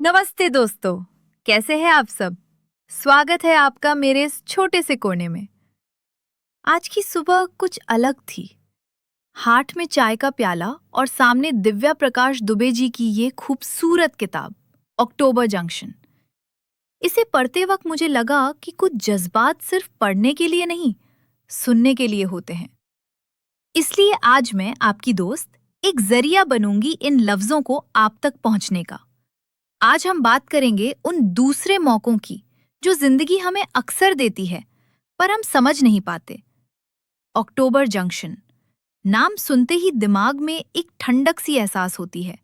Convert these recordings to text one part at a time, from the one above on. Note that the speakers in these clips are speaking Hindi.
नमस्ते दोस्तों, कैसे हैं आप सब। स्वागत है आपका मेरे इस छोटे से कोने में। आज की सुबह कुछ अलग थी। हाथ में चाय का प्याला और सामने दिव्या प्रकाश दुबे जी की ये खूबसूरत किताब अक्टूबर जंक्शन। इसे पढ़ते वक्त मुझे लगा कि कुछ जज्बात सिर्फ पढ़ने के लिए नहीं, सुनने के लिए होते हैं। इसलिए आज मैं आपकी दोस्त एक जरिया बनूंगी इन लफ्जों को आप तक पहुंचने का। आज हम बात करेंगे उन दूसरे मौकों की जो जिंदगी हमें अक्सर देती है पर हम समझ नहीं पाते। अक्टूबर जंक्शन नाम सुनते ही दिमाग में एक ठंडक सी एहसास होती है।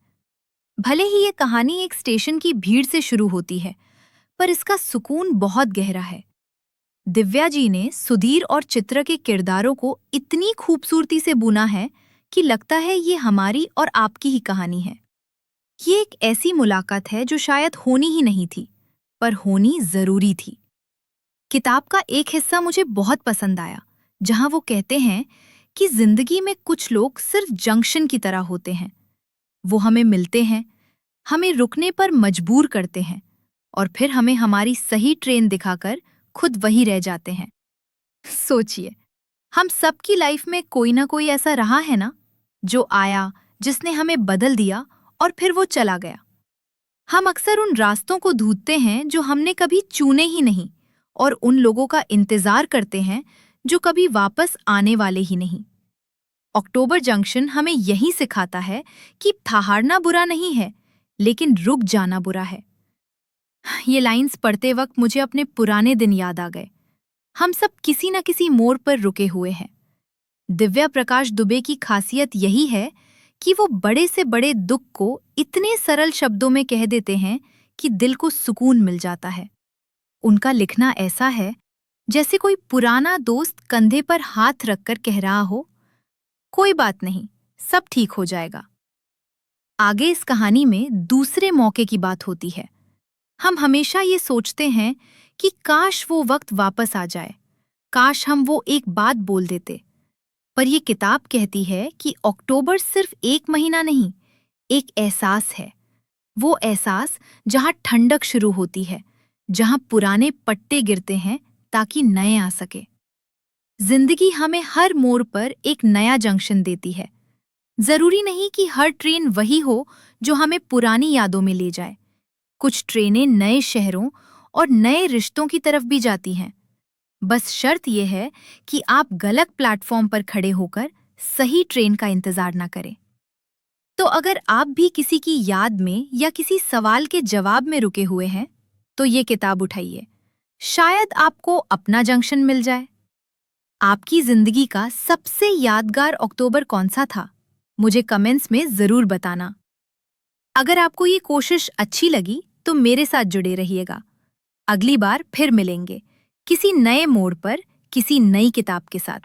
भले ही ये कहानी एक स्टेशन की भीड़ से शुरू होती है, पर इसका सुकून बहुत गहरा है। दिव्या जी ने सुधीर और चित्र के किरदारों को इतनी खूबसूरती से बुना है कि लगता है ये हमारी और आपकी ही कहानी है। ये एक ऐसी मुलाकात है जो शायद होनी ही नहीं थी, पर होनी जरूरी थी। किताब का एक हिस्सा मुझे बहुत पसंद आया, जहां वो कहते हैं कि जिंदगी में कुछ लोग सिर्फ जंक्शन की तरह होते हैं। वो हमें मिलते हैं, हमें रुकने पर मजबूर करते हैं और फिर हमें हमारी सही ट्रेन दिखाकर खुद वही रह जाते हैं। सोचिए, हम सबकी लाइफ में कोई ना कोई ऐसा रहा है ना, जो आया, जिसने हमें बदल दिया और फिर वो चला गया। हम अक्सर उन रास्तों को ढूंढते हैं जो हमने कभी चुने ही नहीं, और उन लोगों का इंतजार करते हैं जो कभी वापस आने वाले ही नहीं। अक्टूबर जंक्शन हमें यही सिखाता है कि ठहरना बुरा नहीं है, लेकिन रुक जाना बुरा है। ये लाइंस पढ़ते वक्त मुझे अपने पुराने दिन याद आ गए। हम सब किसी न किसी मोड़ पर रुके हुए हैं। दिव्या प्रकाश दुबे की खासियत यही है कि वो बड़े से बड़े दुख को इतने सरल शब्दों में कह देते हैं कि दिल को सुकून मिल जाता है। उनका लिखना ऐसा है जैसे कोई पुराना दोस्त कंधे पर हाथ रखकर कह रहा हो, कोई बात नहीं, सब ठीक हो जाएगा। आगे इस कहानी में दूसरे मौके की बात होती है। हम हमेशा ये सोचते हैं कि काश वो वक्त वापस आ जाए, काश हम वो एक बात बोल देते। पर ये किताब कहती है कि अक्टूबर सिर्फ एक महीना नहीं, एक एहसास है। वो एहसास जहां ठंडक शुरू होती है, जहां पुराने पट्टे गिरते हैं ताकि नए आ सके। जिंदगी हमें हर मोड़ पर एक नया जंक्शन देती है। जरूरी नहीं कि हर ट्रेन वही हो जो हमें पुरानी यादों में ले जाए। कुछ ट्रेनें नए शहरों और नए रिश्तों की तरफ भी जाती हैं। बस शर्त यह है कि आप गलत प्लेटफॉर्म पर खड़े होकर सही ट्रेन का इंतजार न करें। तो अगर आप भी किसी की याद में या किसी सवाल के जवाब में रुके हुए हैं, तो ये किताब उठाइए। शायद आपको अपना जंक्शन मिल जाए। आपकी जिंदगी का सबसे यादगार अक्टूबर कौन सा था? मुझे कमेंट्स में जरूर बताना। अगर आपको ये कोशिश अच्छी लगी तो मेरे साथ जुड़े रहिएगा। अगली बार फिर मिलेंगे, किसी नए मोड़ पर, किसी नई किताब के साथ।